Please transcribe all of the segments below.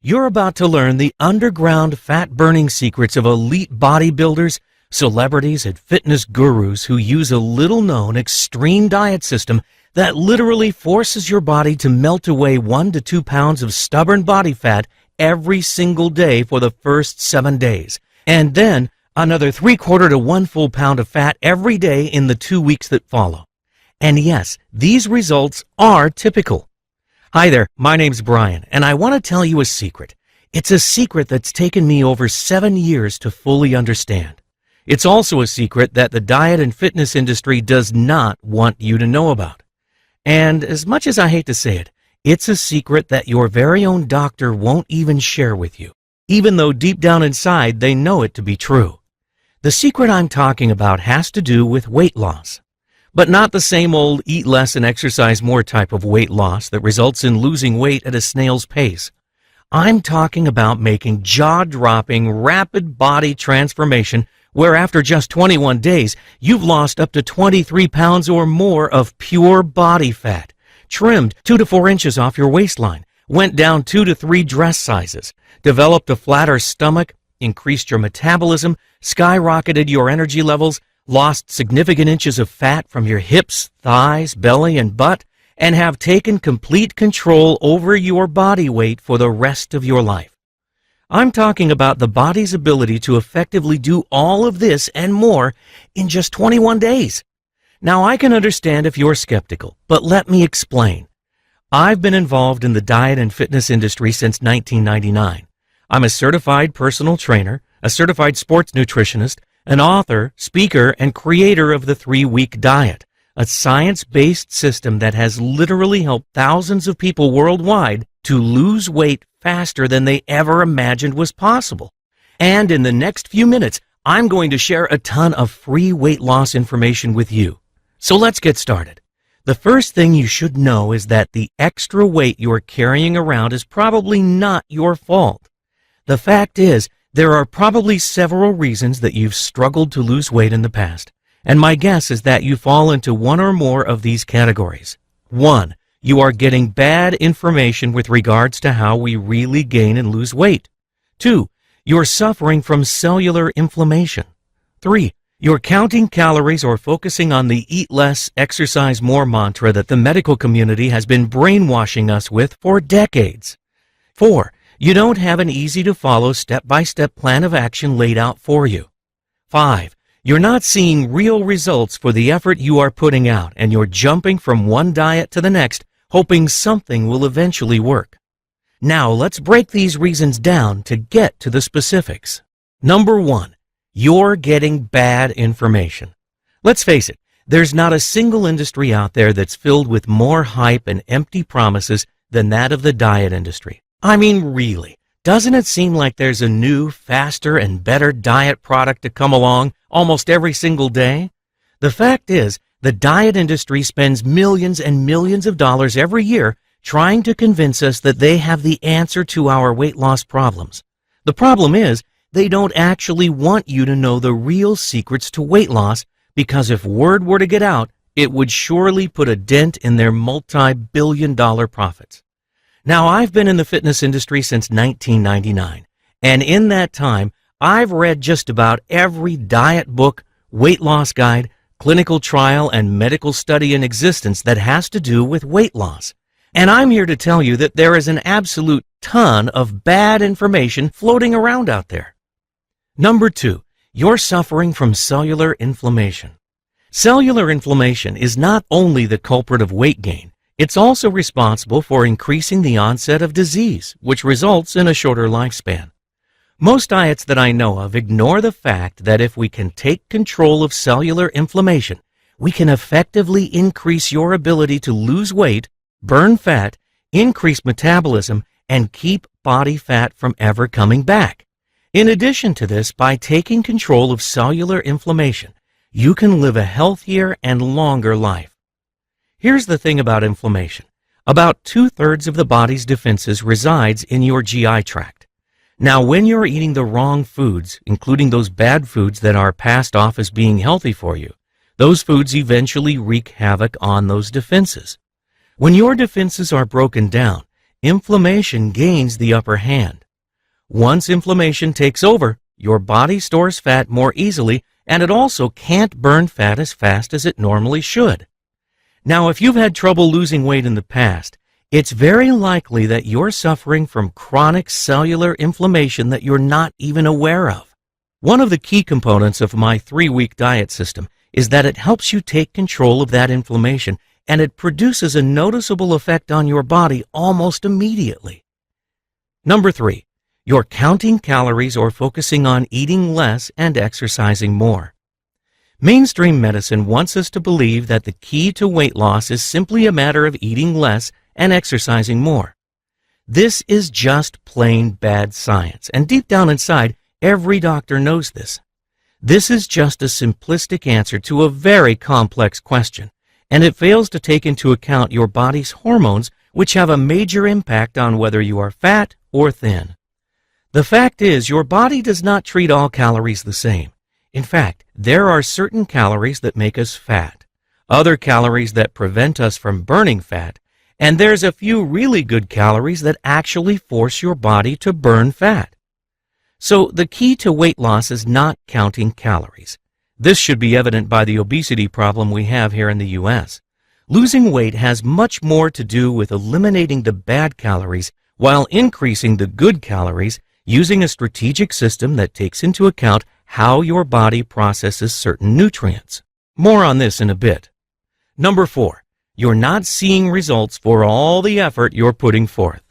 You're about to learn the underground fat-burning secrets of elite bodybuilders, celebrities, and fitness gurus who use a little-known extreme diet system that literally forces your body to melt away 1 to 2 pounds of stubborn body fat every single day for the first 7 days, and then another 3/4 to 1 full pound of fat every day in the 2 weeks that follow. And yes, these results are typical. Hi there, my name's Brian, and I want to tell you a secret. It's a secret that's taken me over 7 years to fully understand. It's also a secret that the diet and fitness industry does not want you to know about. And as much as I hate to say it, it's a secret that your very own doctor won't even share with you, even though deep down inside they know it to be true. The secret I'm talking about has to do with weight loss. But not the same old eat less and exercise more type of weight loss that results in losing weight at a snail's pace. I'm talking about making jaw-dropping, rapid body transformation where after just 21 days, you've lost up to 23 pounds or more of pure body fat, trimmed 2 to 4 inches off your waistline, went down 2 to 3 dress sizes, developed a flatter stomach, increased your metabolism, skyrocketed your energy levels, lost significant inches of fat from your hips, thighs, belly, and butt, and have taken complete control over your body weight for the rest of your life. I'm talking about the body's ability to effectively do all of this and more in just 21 days. Now, I can understand if you're skeptical, but let me explain. I've been involved in the diet and fitness industry since 1999. I'm a certified personal trainer, a certified sports nutritionist, an author, speaker, and creator of the 3-week diet, a science-based system that has literally helped thousands of people worldwide to lose weight faster than they ever imagined was possible. And in the next few minutes, I'm going to share a ton of free weight loss information with you. So let's get started. The first thing you should know is that the extra weight you're carrying around is probably not your fault. The fact is, there are probably several reasons that you've struggled to lose weight in the past, and my guess is that you fall into one or more of these categories. 1. You are getting bad information with regards to how we really gain and lose weight. 2. You're suffering from cellular inflammation. 3. You're counting calories or focusing on the eat less, exercise more mantra that the medical community has been brainwashing us with for decades. 4. You don't have an easy-to-follow step-by-step plan of action laid out for you. 5. You're not seeing real results for the effort you are putting out, and you're jumping from one diet to the next, hoping something will eventually work. Now, let's break these reasons down to get to the specifics. Number 1. You're getting bad information. Let's face it, there's not a single industry out there that's filled with more hype and empty promises than that of the diet industry. I mean, really, doesn't it seem like there's a new, faster, and better diet product to come along almost every single day? The fact is, the diet industry spends millions and millions of dollars every year trying to convince us that they have the answer to our weight loss problems. The problem is, they don't actually want you to know the real secrets to weight loss, because if word were to get out, it would surely put a dent in their multi-billion-dollar profits. Now, I've been in the fitness industry since 1999, and in that time, I've read just about every diet book, weight loss guide, clinical trial, and medical study in existence that has to do with weight loss. And I'm here to tell you that there is an absolute ton of bad information floating around out there. Number 2, you're suffering from cellular inflammation. Cellular inflammation is not only the culprit of weight gain, it's also responsible for increasing the onset of disease, which results in a shorter lifespan. Most diets that I know of ignore the fact that if we can take control of cellular inflammation, we can effectively increase your ability to lose weight, burn fat, increase metabolism, and keep body fat from ever coming back. In addition to this, by taking control of cellular inflammation, you can live a healthier and longer life. Here's the thing about inflammation. About 2/3 of the body's defenses resides in your GI tract. Now, when you're eating the wrong foods, including those bad foods that are passed off as being healthy for you, those foods eventually wreak havoc on those defenses. When your defenses are broken down, inflammation gains the upper hand. Once inflammation takes over, your body stores fat more easily, and it also can't burn fat as fast as it normally should. Now, if you've had trouble losing weight in the past, it's very likely that you're suffering from chronic cellular inflammation that you're not even aware of. One of the key components of my 3-week diet system is that it helps you take control of that inflammation, and it produces a noticeable effect on your body almost immediately. Number 3, you're counting calories or focusing on eating less and exercising more. Mainstream medicine wants us to believe that the key to weight loss is simply a matter of eating less and exercising more. This is just plain bad science, and deep down inside, every doctor knows this. This is just a simplistic answer to a very complex question, and it fails to take into account your body's hormones, which have a major impact on whether you are fat or thin. The fact is, your body does not treat all calories the same. In fact, there are certain calories that make us fat, other calories that prevent us from burning fat, and there's a few really good calories that actually force your body to burn fat. So the key to weight loss is not counting calories. This should be evident by the obesity problem we have here in the U.S. Losing weight has much more to do with eliminating the bad calories while increasing the good calories, using a strategic system that takes into account how your body processes certain nutrients. More on this in a bit. Number 4, you're not seeing results for all the effort you're putting forth.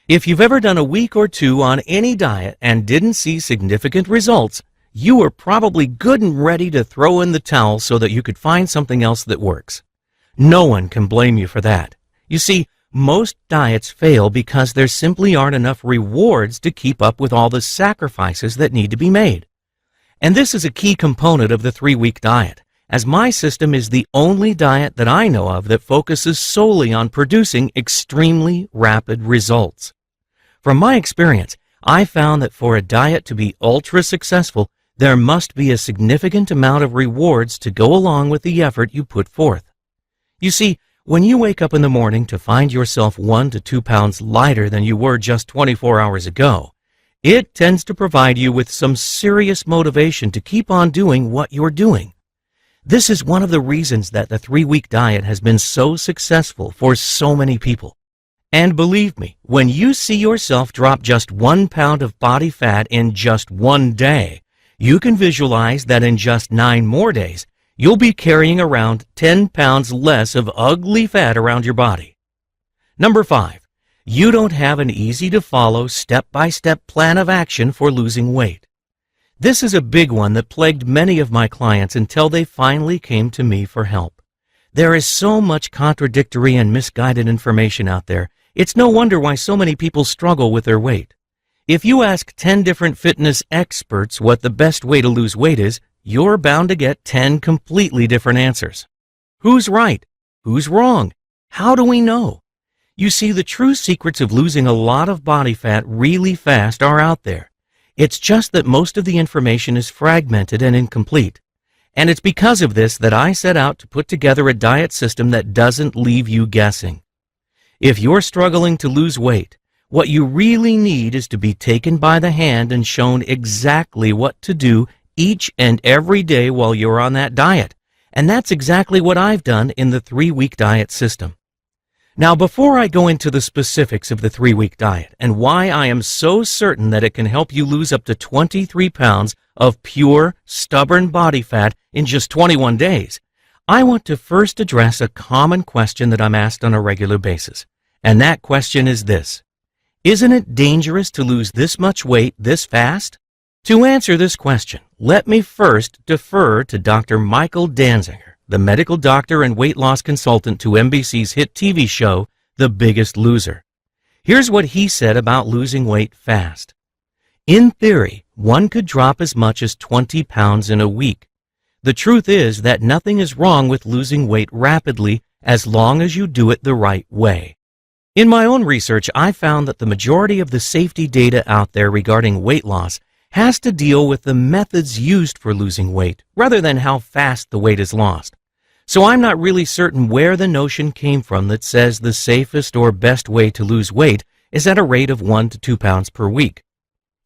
If you've ever done a week or two on any diet and didn't see significant results, you were probably good and ready to throw in the towel so that you could find something else that works. No one can blame you for that. You see, most diets fail because there simply aren't enough rewards to keep up with all the sacrifices that need to be made. And this is a key component of the 3-week diet, as my system is the only diet that I know of that focuses solely on producing extremely rapid results. From my experience, I found that for a diet to be ultra successful, there must be a significant amount of rewards to go along with the effort you put forth. You see, when you wake up in the morning to find yourself 1 to 2 pounds lighter than you were just 24 hours ago, it tends to provide you with some serious motivation to keep on doing what you're doing. This is one of the reasons that the 3-week diet has been so successful for so many people. And believe me, when you see yourself drop just 1 pound of body fat in just 1 day, you can visualize that in just 9 more days, you'll be carrying around 10 pounds less of ugly fat around your body. Number 5, you don't have an easy-to-follow, step-by-step plan of action for losing weight. This is a big one that plagued many of my clients until they finally came to me for help. There is so much contradictory and misguided information out there. It's no wonder why so many people struggle with their weight. If you ask 10 different fitness experts what the best way to lose weight is, you're bound to get 10 completely different answers. Who's right? Who's wrong? How do we know? You see, the true secrets of losing a lot of body fat really fast are out there. It's just that most of the information is fragmented and incomplete. And it's because of this that I set out to put together a diet system that doesn't leave you guessing. If you're struggling to lose weight, what you really need is to be taken by the hand and shown exactly what to do each and every day while you're on that diet. And that's exactly what I've done in the 3-week diet system. Now, before I go into the specifics of the 3-week diet and why I am so certain that it can help you lose up to 23 pounds of pure, stubborn body fat in just 21 days, I want to first address a common question that I'm asked on a regular basis. And that question is this: isn't it dangerous to lose this much weight this fast? To answer this question, let me first defer to Dr. Michael Danziger, the medical doctor and weight loss consultant to NBC's hit TV show, The Biggest Loser. Here's what he said about losing weight fast. In theory, one could drop as much as 20 pounds in a week. The truth is that nothing is wrong with losing weight rapidly as long as you do it the right way. In my own research, I found that the majority of the safety data out there regarding weight loss has to deal with the methods used for losing weight rather than how fast the weight is lost. So I'm not really certain where the notion came from that says the safest or best way to lose weight is at a rate of 1 to 2 pounds per week.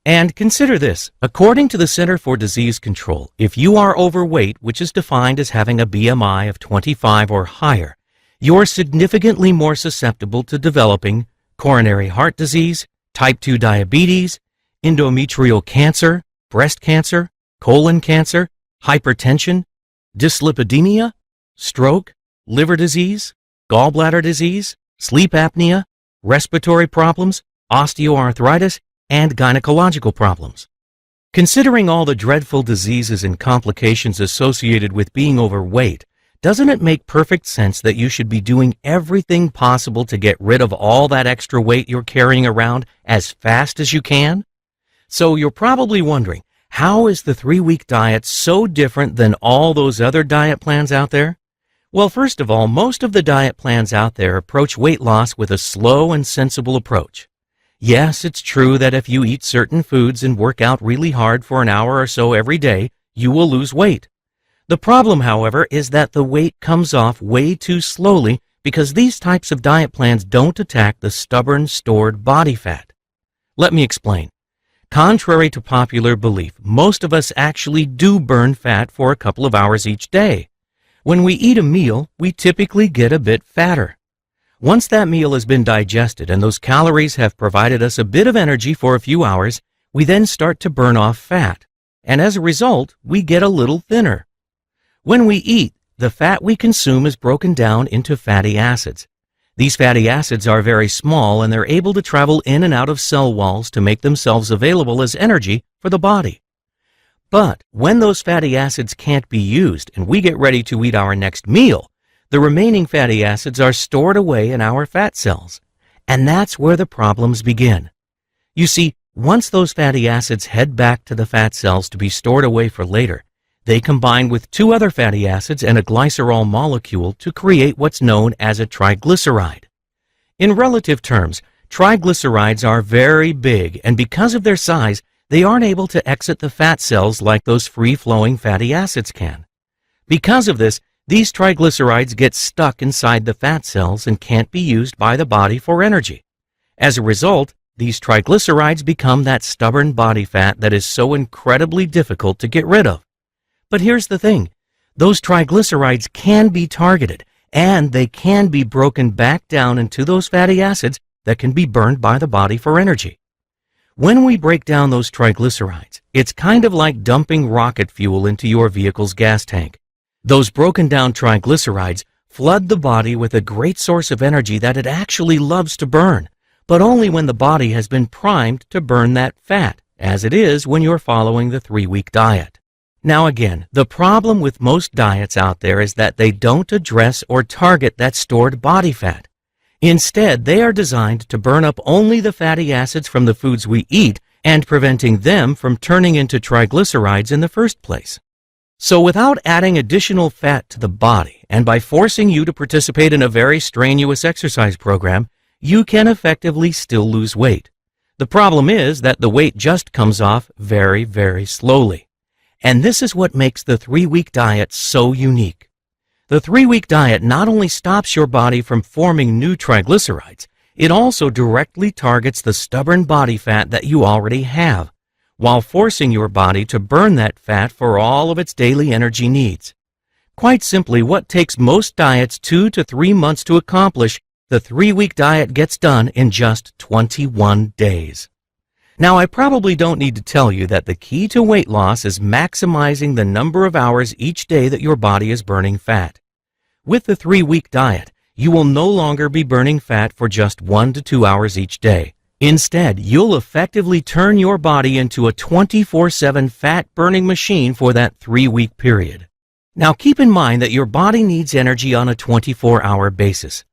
And consider this, according to the Center for Disease Control, if you are overweight, which is defined as having a BMI of 25 or higher, you're significantly more susceptible to developing coronary heart disease, type 2 diabetes, endometrial cancer, breast cancer, colon cancer, hypertension, dyslipidemia, stroke, liver disease, gallbladder disease, sleep apnea, respiratory problems, osteoarthritis, and gynecological problems. Considering all the dreadful diseases and complications associated with being overweight, doesn't it make perfect sense that you should be doing everything possible to get rid of all that extra weight you're carrying around as fast as you can? So you're probably wondering, how is the 3-week diet so different than all those other diet plans out there? Well, first of all, most of the diet plans out there approach weight loss with a slow and sensible approach. Yes, it's true that if you eat certain foods and work out really hard for an hour or so every day, you will lose weight. The problem, however, is that the weight comes off way too slowly because these types of diet plans don't attack the stubborn, stored body fat. Let me explain. Contrary to popular belief, most of us actually do burn fat for a couple of hours each day. When we eat a meal, we typically get a bit fatter. Once that meal has been digested and those calories have provided us a bit of energy for a few hours, we then start to burn off fat, and as a result, we get a little thinner. When we eat, the fat we consume is broken down into fatty acids. These fatty acids are very small and they're able to travel in and out of cell walls to make themselves available as energy for the body. But when those fatty acids can't be used and we get ready to eat our next meal, the remaining fatty acids are stored away in our fat cells, and that's where the problems begin. You see, once those fatty acids head back to the fat cells to be stored away for later, they combine with 2 other fatty acids and a glycerol molecule to create what's known as a triglyceride. In relative terms, triglycerides are very big, and because of their size, they aren't able to exit the fat cells like those free-flowing fatty acids can. Because of this, these triglycerides get stuck inside the fat cells and can't be used by the body for energy. As a result, these triglycerides become that stubborn body fat that is so incredibly difficult to get rid of. But here's the thing, those triglycerides can be targeted, and they can be broken back down into those fatty acids that can be burned by the body for energy. When we break down those triglycerides, it's kind of like dumping rocket fuel into your vehicle's gas tank. Those broken down triglycerides flood the body with a great source of energy that it actually loves to burn, but only when the body has been primed to burn that fat, as it is when you're following the 3-week diet. Now again, the problem with most diets out there is that they don't address or target that stored body fat. Instead, they are designed to burn up only the fatty acids from the foods we eat and preventing them from turning into triglycerides in the first place. So without adding additional fat to the body and by forcing you to participate in a very strenuous exercise program, you can effectively still lose weight. The problem is that the weight just comes off very, very slowly. And this is what makes the 3-week diet so unique. The 3-week diet not only stops your body from forming new triglycerides, it also directly targets the stubborn body fat that you already have, while forcing your body to burn that fat for all of its daily energy needs. Quite simply, what takes most diets 2 to 3 months to accomplish, the 3-week diet gets done in just 21 days. Now, I probably don't need to tell you that the key to weight loss is maximizing the number of hours each day that your body is burning fat. With the 3-week diet, you will no longer be burning fat for just 1 to 2 hours each day. Instead, you'll effectively turn your body into a 24/7 fat-burning machine for that 3-week period. Now, keep in mind that your body needs energy on a 24-hour basis.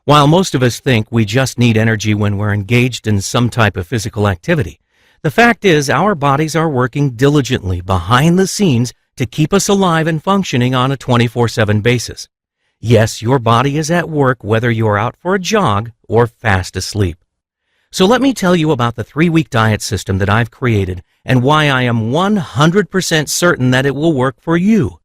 While most of us think we just need energy when we're engaged in some type of physical activity, the fact is our bodies are working diligently behind the scenes to keep us alive and functioning on a 24/7 basis. Yes, your body is at work whether you're out for a jog or fast asleep. So let me tell you about the 3-week diet system that I've created and why I am 100% certain that it will work for you.